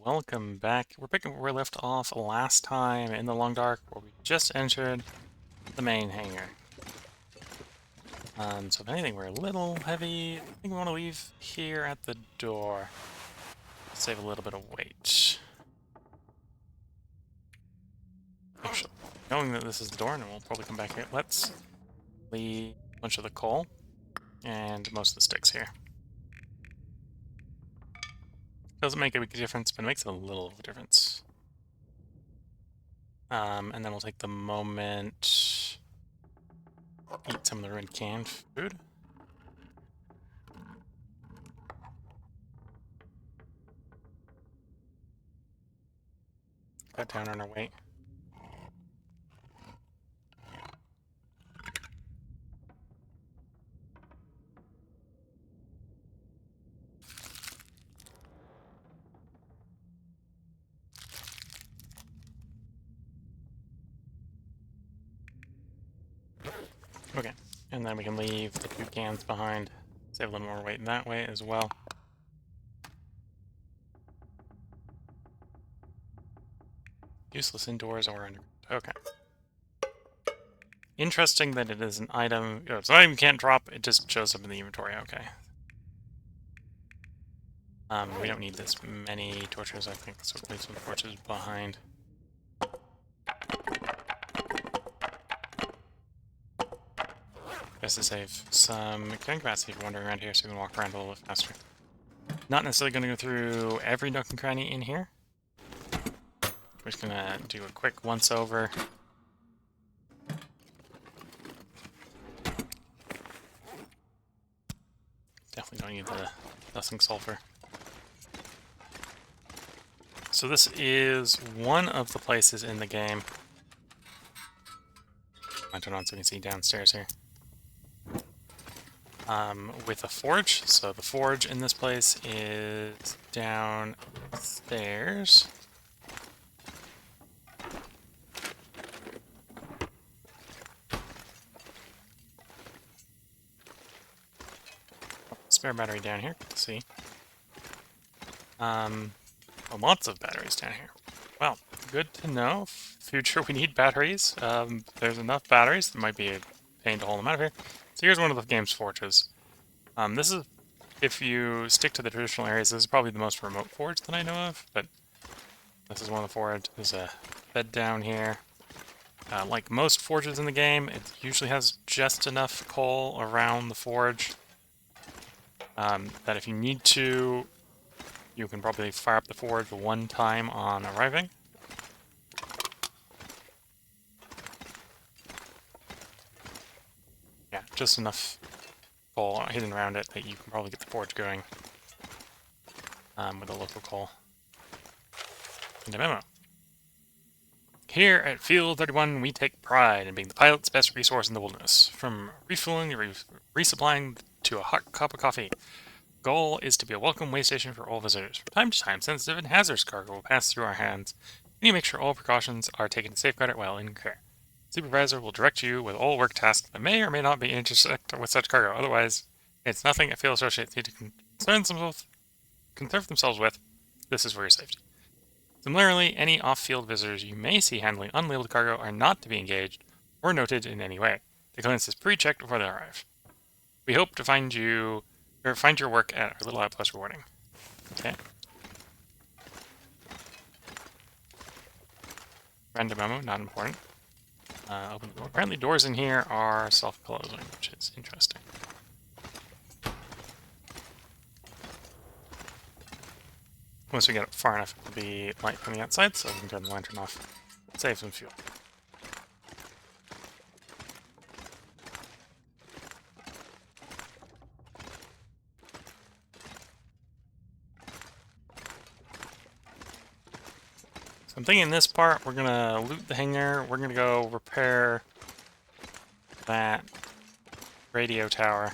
welcome back. We're picking where we left off last time in the Long Dark, where we just entered the main hangar. So if anything, we're a little heavy. I think we want to leave here at the door. Save a little bit of weight. Actually, knowing that this is the door, and we'll probably come back here, let's leave a bunch of the coal and most of the sticks here. Doesn't make a big difference, but it makes a little difference. And then we'll take the moment, eat some of the ruined canned food. Cut down on our weight. Okay, and then we can leave the 2 cans behind, save a little more weight that way as well. Useless indoors or underground. Okay. Interesting that it is an item. Oh, it's not even can't drop, it just shows up in the inventory. Okay. We don't need this many torches, I think, so we'll leave some torches behind. Just to save some carrying capacity for wandering around here so we can walk around a little bit faster. Not necessarily going to go through every nook and cranny in here. We're just going to do a quick once-over. Definitely don't need the dusting sulfur. So this is one of the places in the game. I'll turn on so we can see downstairs here. With a forge. So the forge in this place is downstairs. Spare battery down here. Let's see. Well, lots of batteries down here. Well, good to know. Future, we need batteries. There's enough batteries. There might be a pain to hold them out of here. So here's one of the game's forges. This is, if you stick to the traditional areas, this is probably the most remote forge that I know of, but this is one of the forges. There's a bed down here. Like most forges in the game, it usually has just enough coal around the forge that if you need to, you can probably fire up the forge one time on arriving. Yeah, just enough coal hidden around it that you can probably get the forge going with a local coal. And a memo. Here at Field 31, we take pride in being the pilot's best resource in the wilderness. From refueling and resupplying to a hot cup of coffee. Goal is to be a welcome way station for all visitors. From time to time, sensitive and hazardous cargo will pass through our hands. We need to make sure all precautions are taken to safeguard it while in care. Supervisor will direct you with all work tasks that may or may not be intersect with such cargo. Otherwise, it's nothing a field associate need to concern themselves with. This is for your safety. Similarly, any off-field visitors you may see handling unlabeled cargo are not to be engaged or noted in any way. The clearance is pre-checked before they arrive. We hope to find your work at our Little Outpost rewarding. Okay. Random memo, not important. Open the door. Apparently doors in here are self-closing, which is interesting. Once we get up far enough, it'll be light from the outside, so we can turn the lantern off. Save some fuel. So I'm thinking this part, we're gonna loot the hangar, we're gonna go repair that radio tower,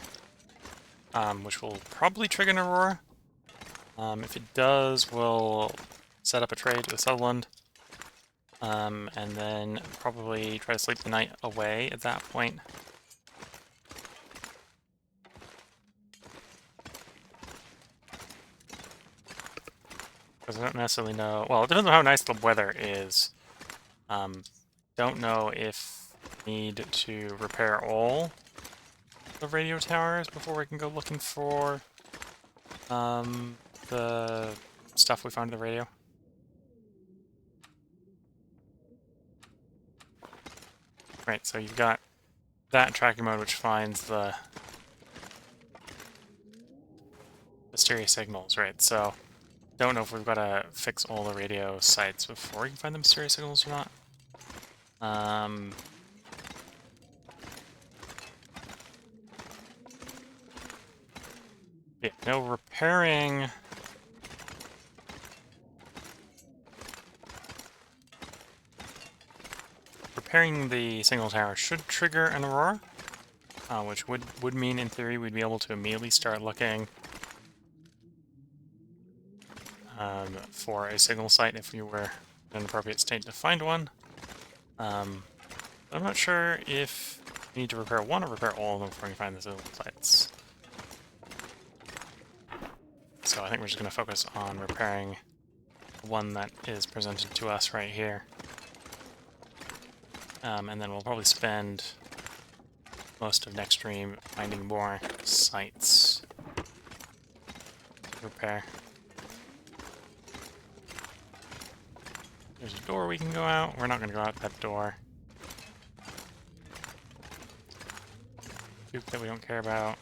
which will probably trigger an aurora. If it does, we'll set up a trade with Sutherland, and then probably try to sleep the night away at that point. Because I don't necessarily know... Well, it depends on how nice the weather is. Don't know if we need to repair all the radio towers before we can go looking for the stuff we found in the radio. Right, so you've got that tracking mode which finds the mysterious signals, right? So don't know if we've got to fix all the radio sites before we can find the mysterious signals or not. Yeah, no repairing. Repairing the signal tower should trigger an aurora, which would mean, in theory, we'd be able to immediately start looking for a signal site if we were in an appropriate state to find one. I'm not sure if we need to repair one or repair all of them before we find the signal sites. So I think we're just going to focus on repairing the one that is presented to us right here. And then we'll probably spend most of next stream finding more sites to repair. There's a door we can go out. We're not going to go out that door. Duke that we don't care about.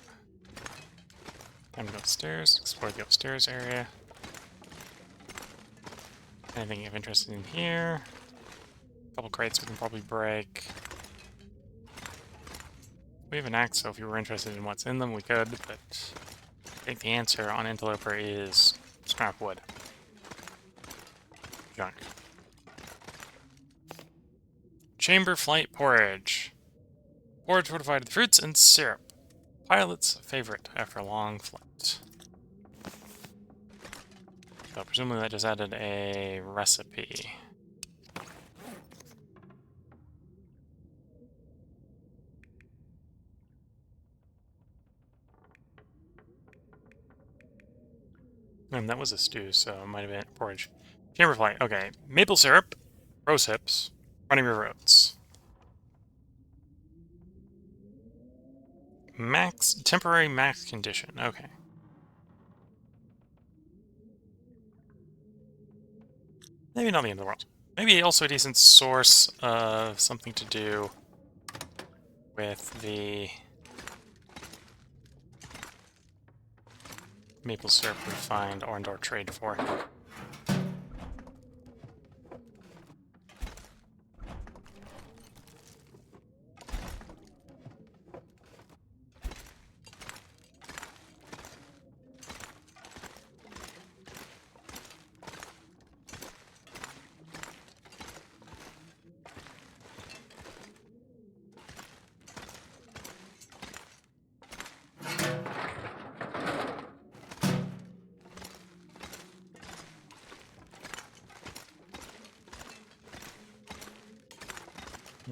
Time to go upstairs, explore the upstairs area. Anything of interest in here? A couple crates we can probably break. We have an axe, so if you were interested in what's in them, we could, but I think the answer on Interloper is scrap wood. Junk. Chamber flight porridge. Porridge fortified with fruits and syrup. Pilot's favorite after a long flight. So presumably that just added a recipe. And that was a stew, so it might have been porridge. Chamber flight, okay. Maple syrup, rose hips, running river oats. Temporary max condition, okay. Maybe not the end of the world. Maybe also a decent source of something to do with the maple syrup we find or trade for.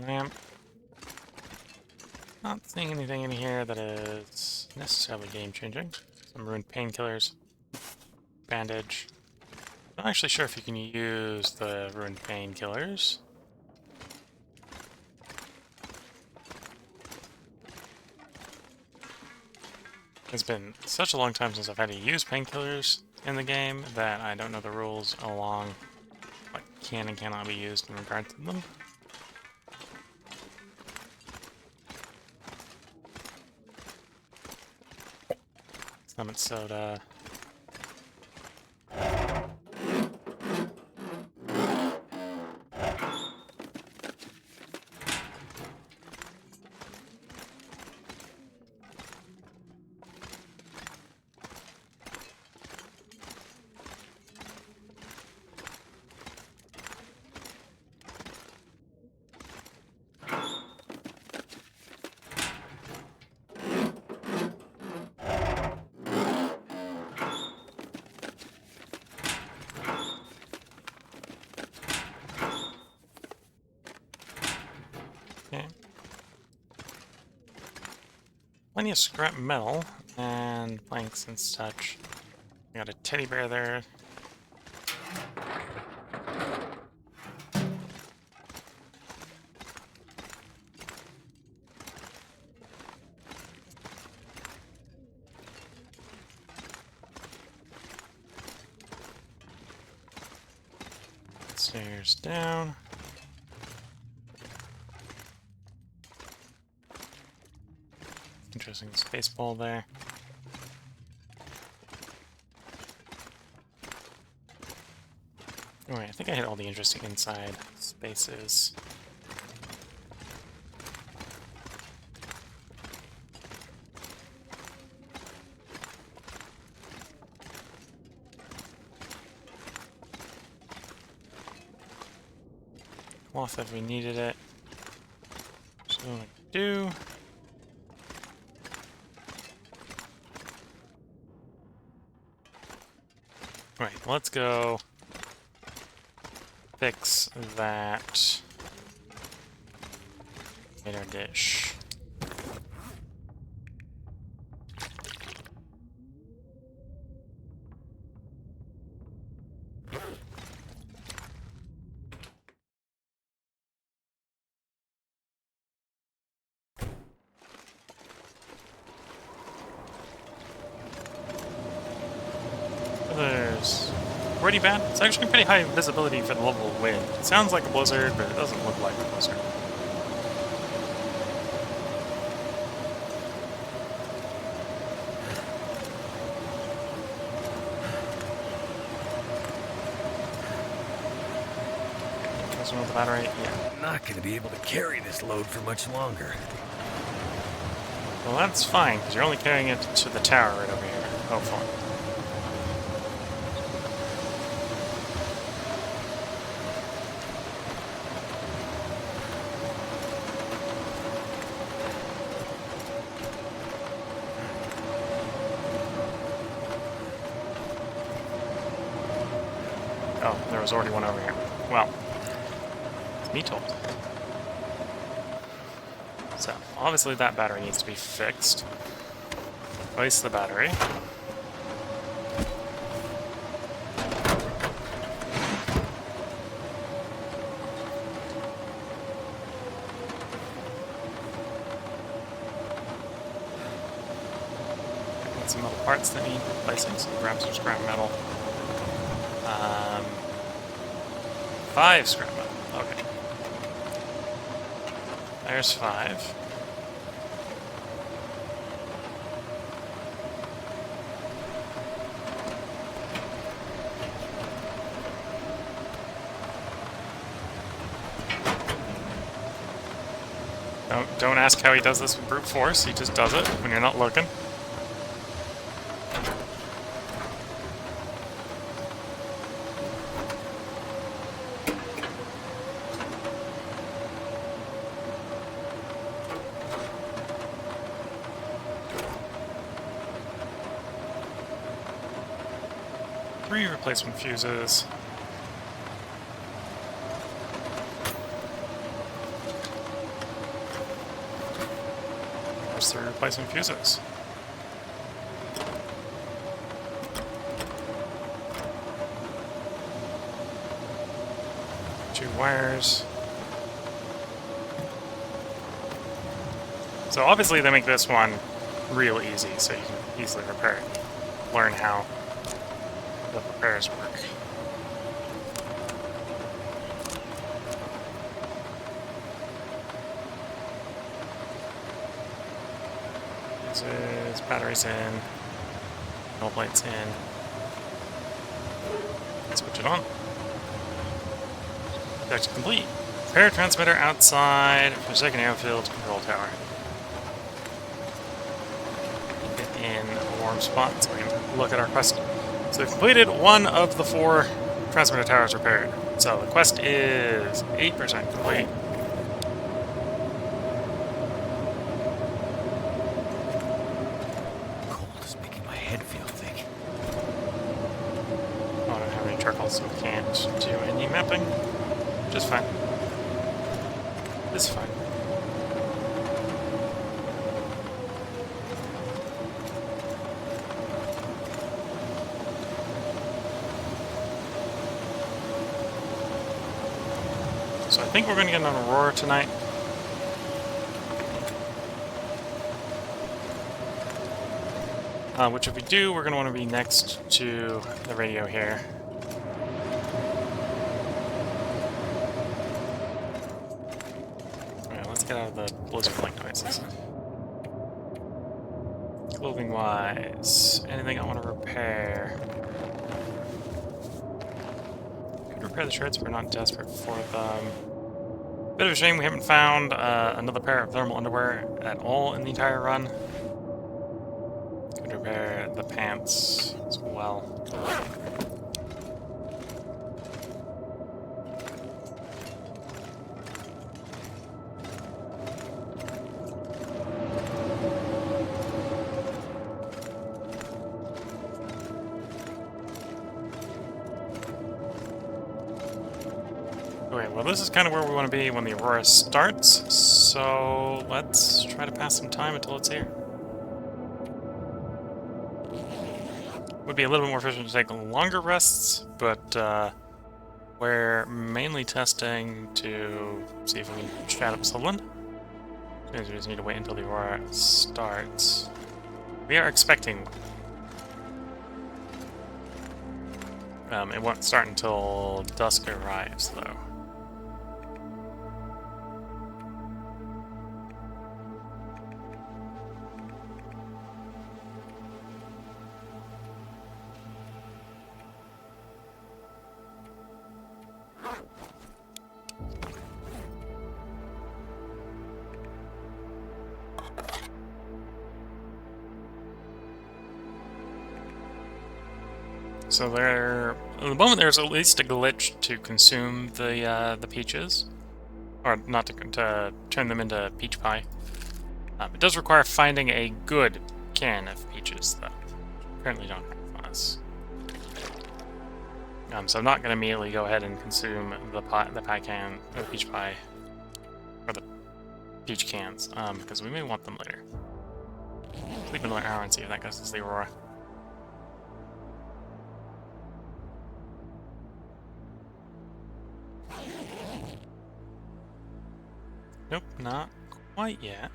Lamp. Not seeing anything in here that is necessarily game-changing. Some ruined painkillers. Bandage. Not actually sure if you can use the ruined painkillers. It's been such a long time since I've had to use painkillers in the game that I don't know the rules along what can and cannot be used in regard to them. Lemon soda. Okay. Plenty of scrap metal and planks and such. We got a teddy bear there. Stairs down. Interesting space ball there. Alright, I think I hit all the interesting inside spaces. Cloth if we needed it. So what I do. Right, let's go fix that in our dish. There's pretty bad. It's actually pretty high visibility for the level of wind. It sounds like a blizzard, but it doesn't look like a blizzard. With the battery, yeah. I'm not going to be able to carry this load for much longer. Well, that's fine, because you're only carrying it to the tower right over here, hopefully. Oh, there was already one over here. Well, it's me told. So, obviously that battery needs to be fixed. Replace the battery. Got some metal parts that need replacing, so grab some scrap metal. 5 scrap metal. Okay. There's 5. Don't ask how he does this with brute force. He just does it when you're not looking. Three replacement fuses. There's 3 replacement fuses. Two wires. So obviously they make this one real easy, so you can easily repair it. Learn how the repairs work. Fuses, batteries in, null plates in. Switch it on. Objective complete. Repair transmitter outside for second airfield control tower. Get in a warm spot so we can look at our quest. So we've completed one of the 4 transmitter towers repaired. So the quest is 8% complete. Cold is making my head feel thick. Oh, I don't have any charcoal, so we can't do any mapping. Just fine. It's fine. So I think we're going to get an aurora tonight. Which if we do, we're going to want to be next to the radio here. Alright, let's get out of the blizzard-like noises. Clothing-wise, anything I want to repair? Could repair the shirts, but we're not desperate for them. Bit of a shame we haven't found another pair of thermal underwear at all in the entire run. Could repair the pants as well. Okay, well this is kind of where we want to be when the aurora starts, so let's try to pass some time until it's here. Would be a little bit more efficient to take longer rests, but we're mainly testing to see if we can chat up Sutherland. We just need to wait until the aurora starts. We are expecting one. It won't start until dusk arrives, though. So at the moment there's at least a glitch to consume the peaches, or not to turn them into peach pie. It does require finding a good can of peaches, though. Currently don't have us. So I'm not going to immediately go ahead and consume the pie can, or the peach pie, or the peach cans, because we may want them later. Sleep another hour and see if that goes to the aurora. Nope, not quite yet.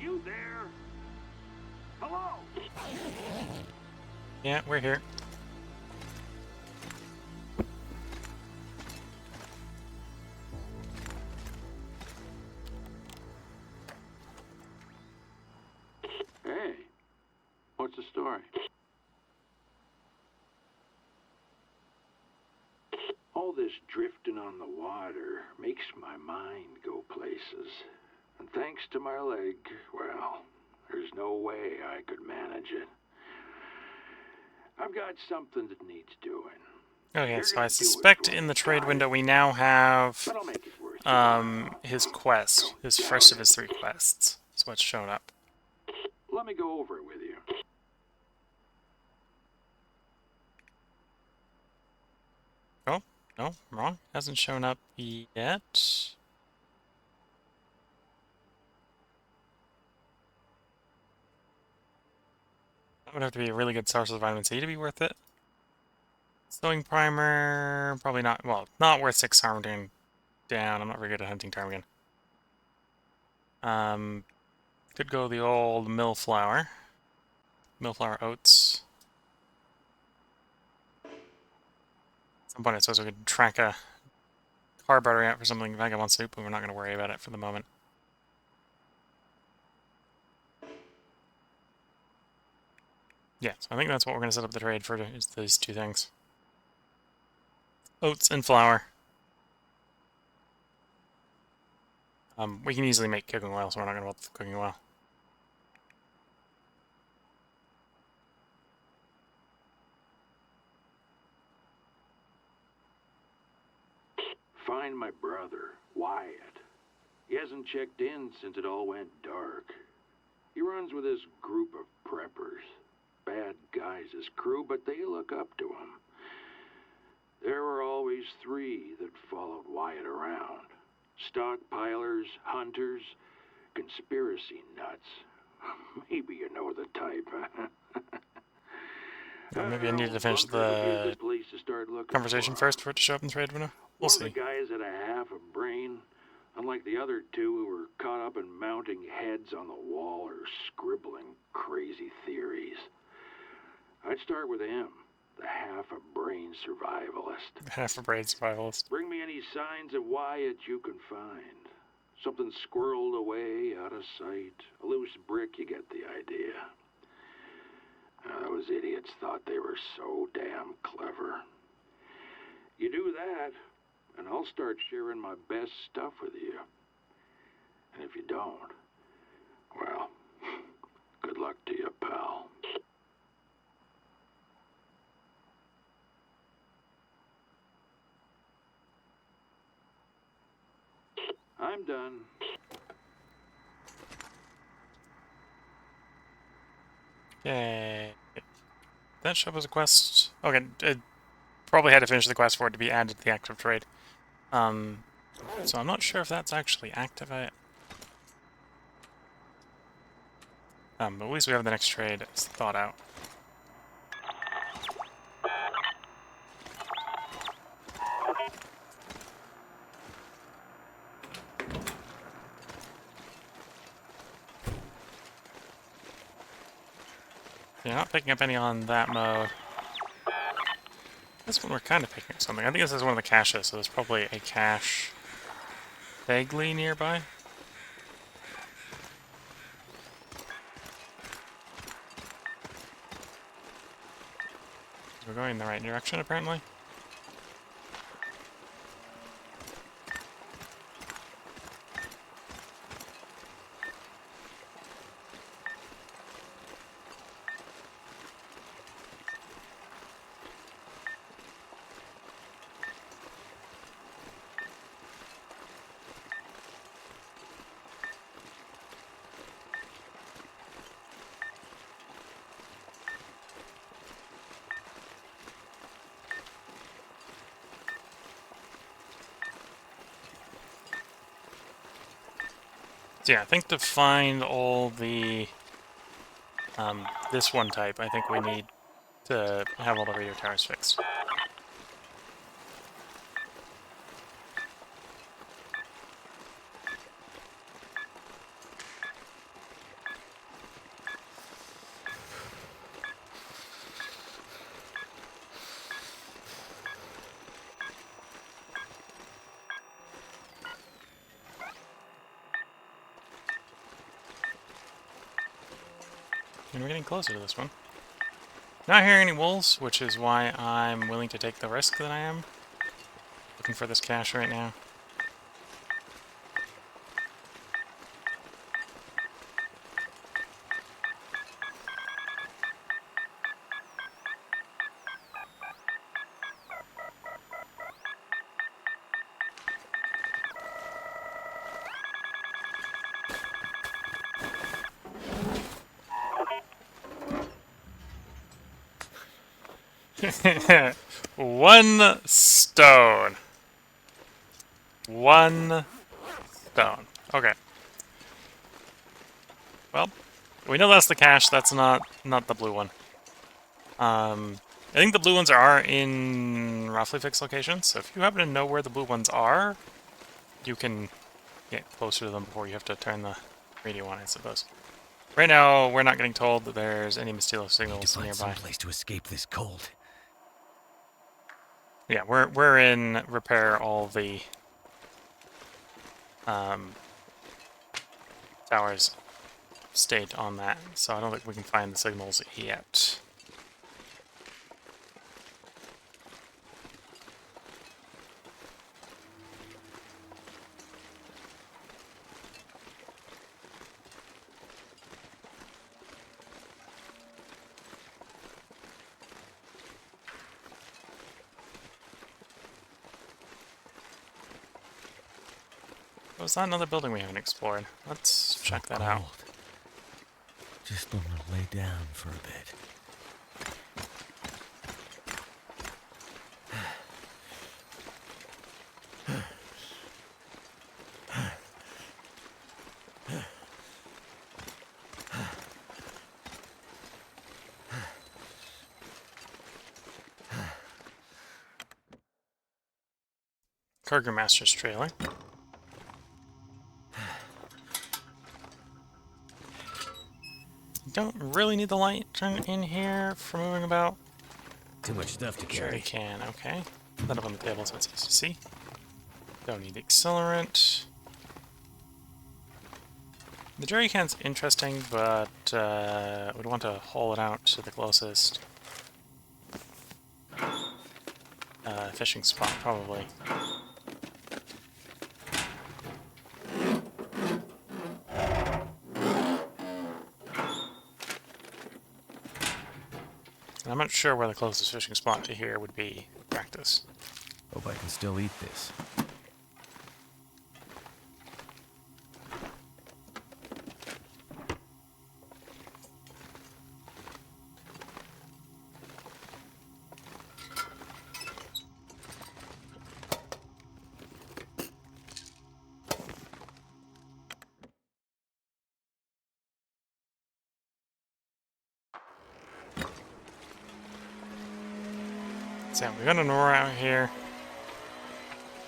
You there? Hello? Yeah, we're here. Hey, what's the story? All this drifting on the water makes my mind go places. And thanks to my leg, well, there's no way I could manage it. I've got something that needs doing. Okay, so I suspect in the trade window we now have But I'll make it worth your while. his quest, his first of his 3 quests. That's what's shown up. Let me go over it with you. Oh, no, wrong. Hasn't shown up yet. That would have to be a really good source of vitamin C to be worth it. Sewing primer, probably not. Well, not worth 6 ptarmigan down. I'm not very good at hunting ptarmigan. Could go the old millflower oats. At some point I suppose we could track a car battery out for something vagabond soup, but we're not going to worry about it for the moment. Yeah, so I think that's what we're going to set up the trade for, is these 2 things. Oats and flour. We can easily make cooking oil, so we're not going to want the cooking oil. Find my brother, Wyatt. He hasn't checked in since it all went dark. He runs with this group of preppers. Bad guys, his crew, but they look up to him. There were always 3 that followed Wyatt around. Stockpilers, hunters, conspiracy nuts. Maybe you know the type, huh? Or maybe I needed to finish Bunker would be a the good place to start looking conversation for. first for it to show up in the trade window. We'll One of the see. guys had a half a brain, unlike the other two who were caught up in mounting heads on the wall or scribbling crazy theories. I'd start with him, the half a brain survivalist. Half a brain survivalist. Bring me any signs of Wyatt you can find. Something squirreled away, out of sight. A loose brick, you get the idea. Those idiots thought they were so damn clever. You do that, and I'll start sharing my best stuff with you. And if you don't, well, good luck to you, pal. I'm done. Okay. That show up as a quest. Okay, it probably had to finish the quest for it to be added to the active trade. So I'm not sure if that's actually active. But at least we have the next trade thought out. Yeah, not picking up any on that mode. This one we're kind of picking up something. I think this is one of the caches, so there's probably a cache vaguely nearby. We're going in the right direction, apparently. So yeah, I think to find all the this one type, I think we need to have all the radio towers fixed. And we're getting closer to this one. Not hearing any wolves, which is why I'm willing to take the risk that I am. Looking for this cache right now. One stone. One stone. Okay. Well, we know that's the cache. That's not the blue one. I think the blue ones are in roughly fixed locations. So if you happen to know where the blue ones are, you can get closer to them before you have to turn the radio on, I suppose. Right now, we're not getting told that there's any mysterious signals nearby. Some place to escape this cold. Yeah, we're in repair all the towers state on that, so I don't think we can find the signals yet. Was that another building we haven't explored? Let's check that out. Just want to lay down for a bit. Cargo Master's trailer. Don't really need the light in here for moving about. Too much stuff to Sure carry. we can, okay. Put that up on the table so it's easy to see. Don't need the accelerant. The jerry can's interesting, but would want to haul it out to the closest fishing spot, probably. And I'm not sure where the closest fishing spot to here would be in practice. Hope I can still eat this. So yeah, we got an aroura out here.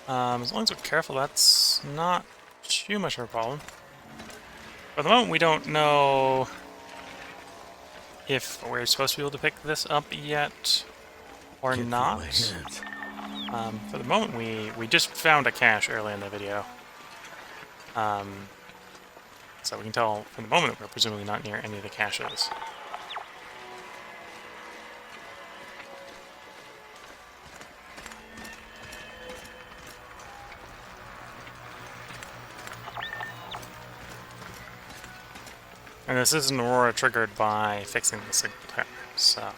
As long as we're careful, that's not too much of a problem. For the moment, we don't know if we're supposed to be able to pick this up yet or Can't feel not. my hands. For the moment, we just found a cache early in the video. So we can tell for the moment we're presumably not near any of the caches. And this is an aurora triggered by fixing the signal tower, so... I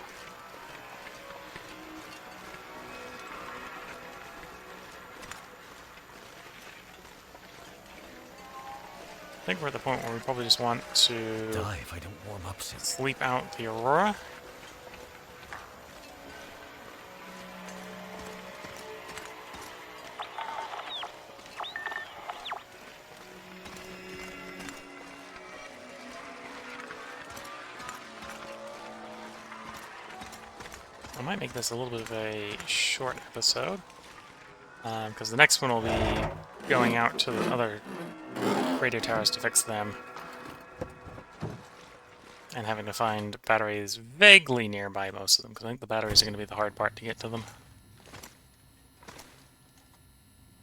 think we're at the point where we probably just want to Die if I don't warm up soon. sleep out the aurora. I might make this a little bit of a short episode, because the next one will be going out to the other radio towers to fix them, and having to find batteries vaguely nearby most of them, because I think the batteries are going to be the hard part to get to them.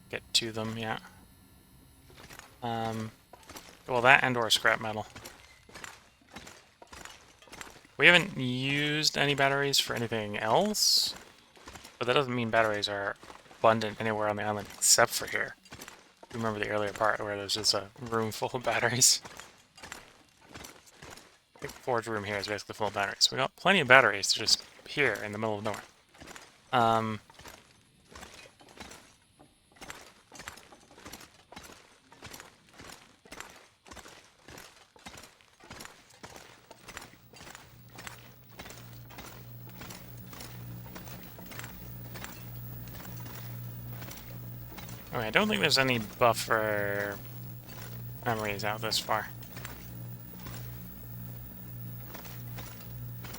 Get to them, yeah. Well, that and/or scrap metal. We haven't used any batteries for anything else, but that doesn't mean batteries are abundant anywhere on the island except for here. Remember the earlier part where there's just a room full of batteries? I think the forge room here is basically full of batteries. We got plenty of batteries just here in the middle of nowhere. Okay, I don't think there's any buffer memories out this far.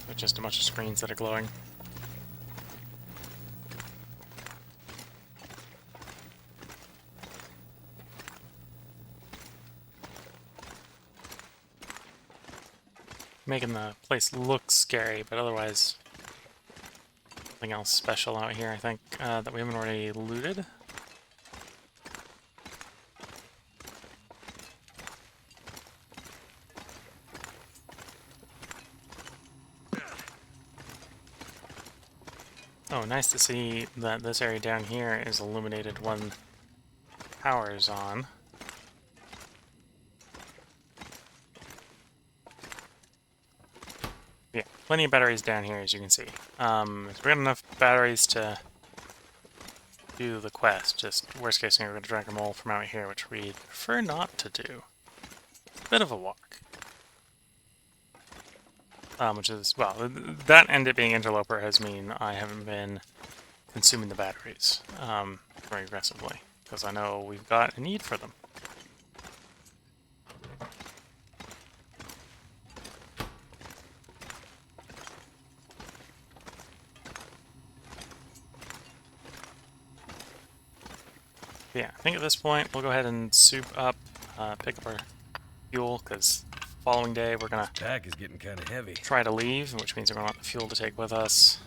But just a bunch of screens that are glowing. Making the place look scary, but otherwise nothing else special out here, I think, that we haven't already looted. Oh, nice to see that this area down here is illuminated when power is on. Yeah, plenty of batteries down here, as you can see. If we got enough batteries to do the quest, just worst case scenario, we're going to drag them all from out here, which we'd prefer not to do. Bit of a walk. Which is, well, that and it being Interloper has mean I haven't been consuming the batteries very aggressively, because I know we've got a need for them. Yeah, I think at this point we'll go ahead and soup up, pick up our fuel, because following day we're gonna Pack is getting kind of heavy. try to leave, which means we're gonna want the fuel to take with us.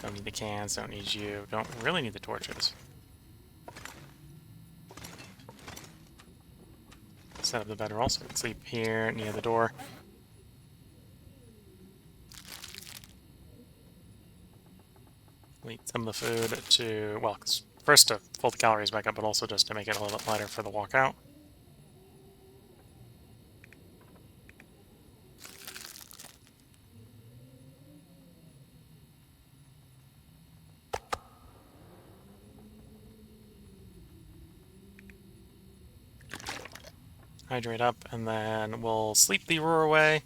Don't need the cans, don't need you, don't really need the torches. Set up the bed roll so we can sleep here near the door. We'll eat some of the food to, well, first to fill the calories back up, but also just to make it a little bit lighter for the walkout. Hydrate up, and then we'll sleep the aurora away.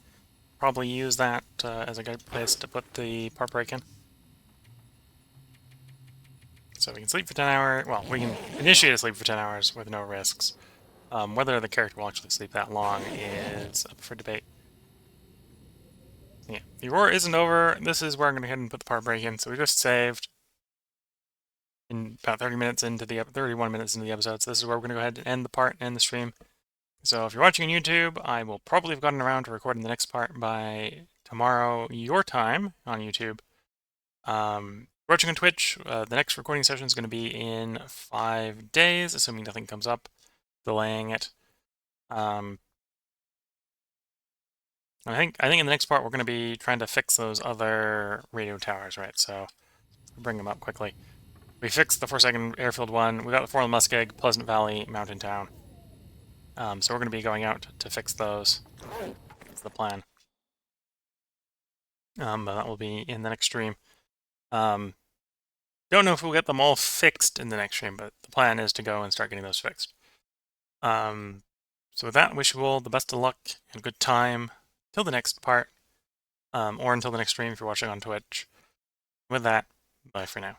Probably use that as a good place to put the part break in. So we can sleep for 10 hours. Well, we can initiate a sleep for 10 hours with no risks. Whether the character will actually sleep that long is up for debate. Yeah, the aurora isn't over. This is where I'm going to go ahead and put the part break in. So we just saved in about 30 minutes into the 31 minutes into the episode. So this is where we're going to go ahead and end the part and end the stream. So if you're watching on YouTube, I will probably have gotten around to recording the next part by tomorrow, your time, on YouTube. Watching on Twitch, the next recording session is going to be in 5 days, assuming nothing comes up, delaying it. I think in the next part we're going to be trying to fix those other radio towers, right? So bring them up quickly. We fixed the 4-second airfield one. We got the 4 on Muskeg, Pleasant Valley, Mountain Town. So we're going to be going out to fix those. That's the plan. But that will be in the next stream. Don't know if we'll get them all fixed in the next stream, but the plan is to go and start getting those fixed. So with that, wish you all the best of luck and good time till the next part, or until the next stream if you're watching on Twitch. With that, bye for now.